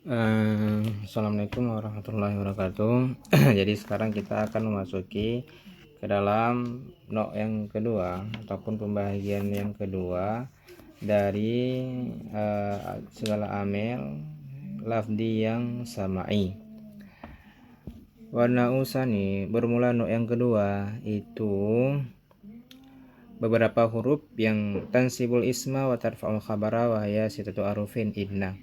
Assalamualaikum warahmatullahi wabarakatuh. Jadi sekarang kita akan memasuki ke dalam nok yang kedua ataupun pembagian yang kedua dari segala amil lafdi yang samai. Warna usani bermula nok yang kedua itu beberapa huruf yang tansibul isma wa tarfa'ul khabara wa hiya sitatu arufin inna.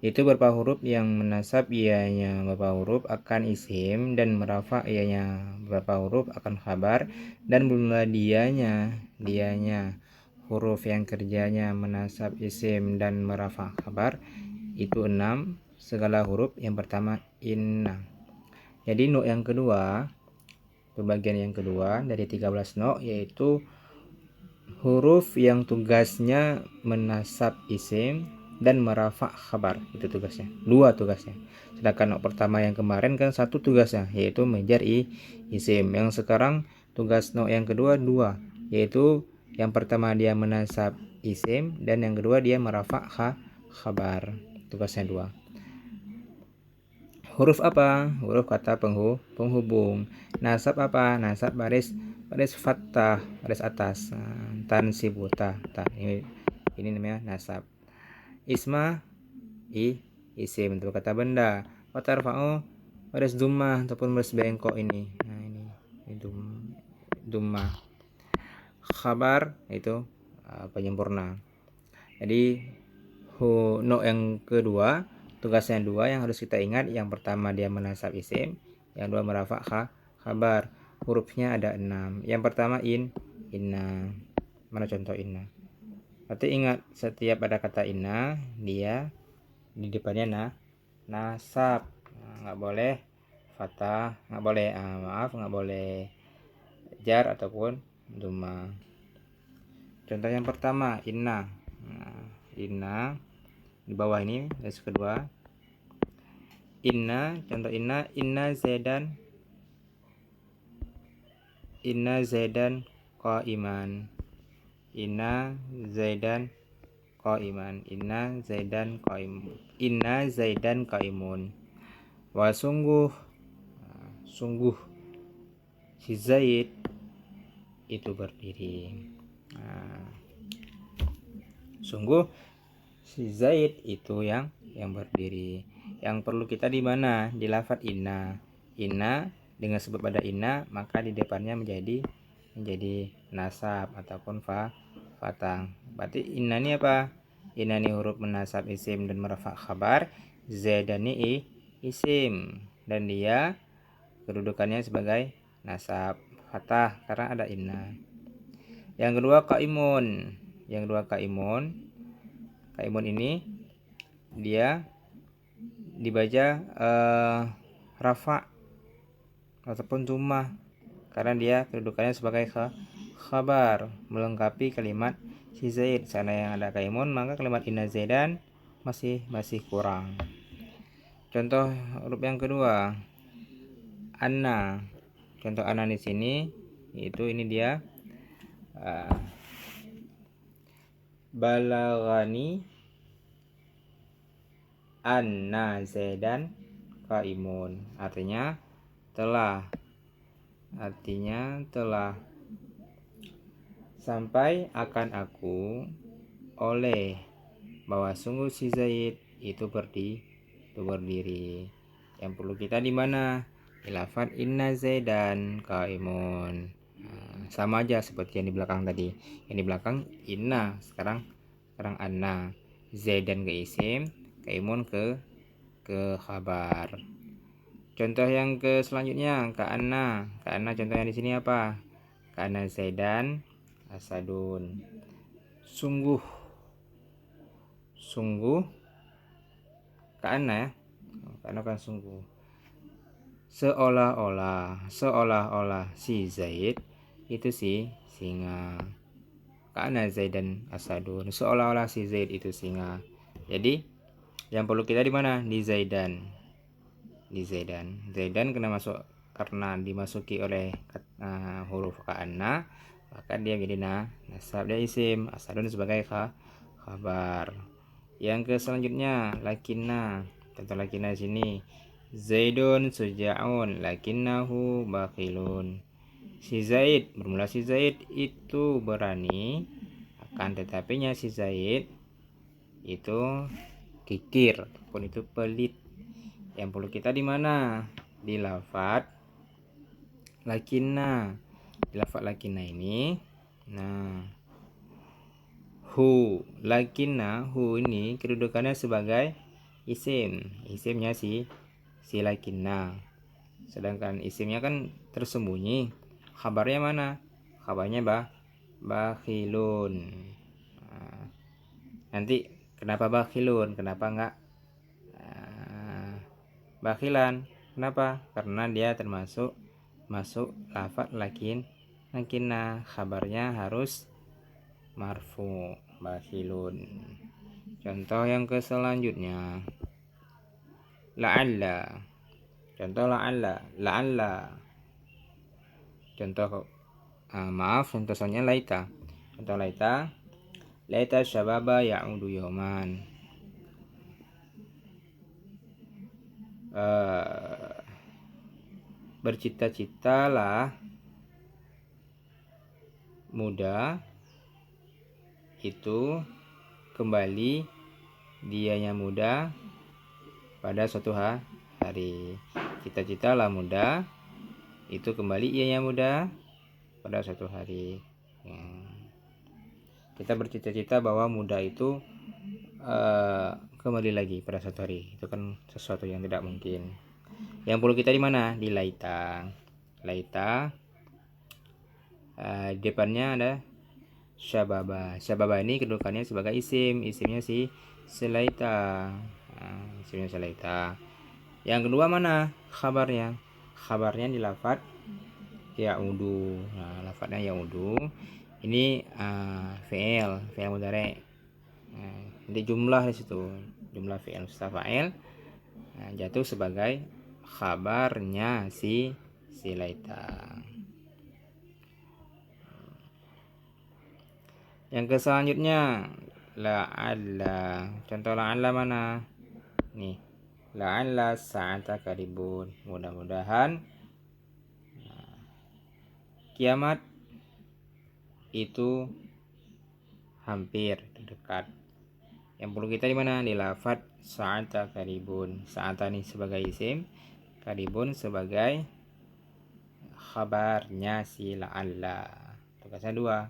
Itu beberapa huruf yang menasab ianya beberapa huruf akan isim dan merafa ianya beberapa huruf akan khabar, dan bermula dianya huruf yang kerjanya menasab isim dan merafa khabar itu 6 segala huruf yang pertama inna. Jadi nok yang kedua, pembagian yang kedua dari 13 nok, yaitu huruf yang tugasnya menasab isim dan merafa khabar. Itu tugasnya, dua tugasnya. Sedangkan nok pertama yang kemarin kan satu tugasnya, yaitu menjar isim. Yang sekarang tugas nok yang kedua dua, yaitu yang pertama dia menasab isim dan yang kedua dia merafa khabar. Tugasnya dua. Huruf apa? Huruf kata penghubung. Nasab apa? Nasab baris fathah, baris atas. Tansibuta. Ini namanya nasab. Isma isim, bentuk kata benda. Watarfa'u baris dummah ataupun baris bengkok ini. Nah, ini dummah. Khabar itu penyempurna. Jadi nok yang kedua tugasnya dua yang harus kita ingat. Yang pertama dia menasab isim, yang dua merafa khabar. Hurufnya ada 6. Yang pertama inna. Mana contoh inna? Berarti ingat, setiap ada kata inna dia di depannya nasab. Nggak boleh fathah, nggak boleh nggak boleh jar ataupun dhamma. Contoh yang pertama inna. Inna di bawah ini garis kedua. Inna, contoh inna zaidan qaiman. Inna zaidan qaimun. Wa sungguh si Zaid itu berdiri. Sungguh si Zaid itu yang berdiri. Yang perlu kita di mana? Di lafadz inna. Inna dengan sebab ada inna, maka di depannya menjadi nasab ataupun fatang. Berarti inna ini apa? Inna ini huruf menasab isim dan merafa khabar. Zaidan ini isim dan dia kedudukannya sebagai nasab fatah karena ada inna. Yang kedua kaimun. Kaimun ini dia dibaca rafa ataupun dumah karena dia kedudukannya sebagai khabar melengkapi kalimat si Zaid. Sana yang ada kaimun, maka kalimat inna zaidan masih kurang. Contoh huruf yang kedua anna. Contoh anna di sini yaitu ini dia balagani anna zaidan qaimun. Artinya telah sampai akan aku oleh bahwa sungguh si Zaid itu berdiri. Yang perlu kita di mana? Di lafadz inna zaidan qaimun. Sama aja seperti yang di belakang tadi. Yang di belakang inna, sekarang anna. Zaidan ke isim, qaimun ke khabar. Contoh yang ke selanjutnya ka'anna contohnya di sini apa? Ka'anna zaidan asadun. Sungguh ka'anna ya. Ka'anna kan sungguh. Seolah-olah si Zaid itu si singa. Ka'anna zaidan asadun. Seolah-olah si Zaid itu singa. Jadi yang perlu kita di mana? Di zaidan. Zaidan karena dimasuki oleh huruf ka'anna, maka dia menjadi nasab dan isim. Asadun sebagai khabar. Yang ke selanjutnya lakinna. Contoh lakinna sini, Zaidun suja'un lakinnahu bakhilun. Si Zaid, bermula si Zaid itu berani, akan tetapinya si Zaid itu kikir ataupun itu pelit. Yang perlu kita di mana? Di lafadz lakinna. Di lafadz lakinna ini, nah, hu, lakinna, hu ini kedudukannya sebagai isim. Isimnya si lakinna. Sedangkan isimnya kan tersembunyi. Kabarnya mana? Kabarnya bakhilun. Nah, nanti kenapa bakhilun? Kenapa enggak bakhilan? Kenapa? Karena dia termasuk masuk lafadz lakinna. Kabarnya harus marfu, bakhilun. Contoh yang ke selanjutnya, la'alla. Contoh la'alla. Contoh contoh soalnya laita. Contoh laita syababa ya'udu yawman. Bercita-citalah muda itu kembali dianya muda pada suatu hari. Cita-citalah muda itu kembali ianya muda pada suatu hari. Kita bercita-cita bahwa muda itu kembali lagi pada suatu hari. Itu kan sesuatu yang tidak mungkin. Yang perlu kita di mana? Di laita. Depannya ada syababa. Syababa ini kedudukannya sebagai isim. Isimnya si laita. Isimnya si laita. Yang kedua mana? Khabarnya. Khabarnya di lafadz ya'udu. Nah, lafadznya ya'udu. Ini fi'il mudhari'. Jadi jumlah di situ. Jumlah fi'il mustafa'il jatuh sebagai khabarnya si laita. Yang ke selanjutnya la'alla. Contoh la'alla mana? Nih, la'alla sa'ata qaribun. Mudah-mudahan kiamat itu hampir dekat. Yang perlu kita di mana? Di lafadz sa'ata qaribun. Sa'ata ini sebagai isim, qaribun sebagai khabarnya si la'alla. Tugasnya dua,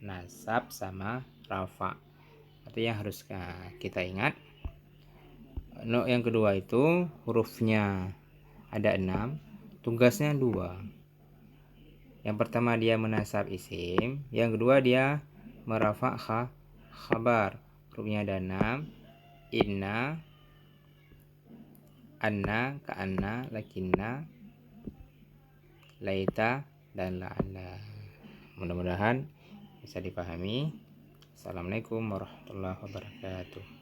nasab sama rafa. Artinya harus kita ingat. Yang kedua itu hurufnya ada 6, tugasnya 2. Yang pertama dia menasab isim, yang kedua dia merafa khabar. Hurufnya ada 6, inna, anna, ka'anna, lakinna, laita, dan la'alla. Mudah-mudahan bisa dipahami. Assalamualaikum warahmatullahi wabarakatuh.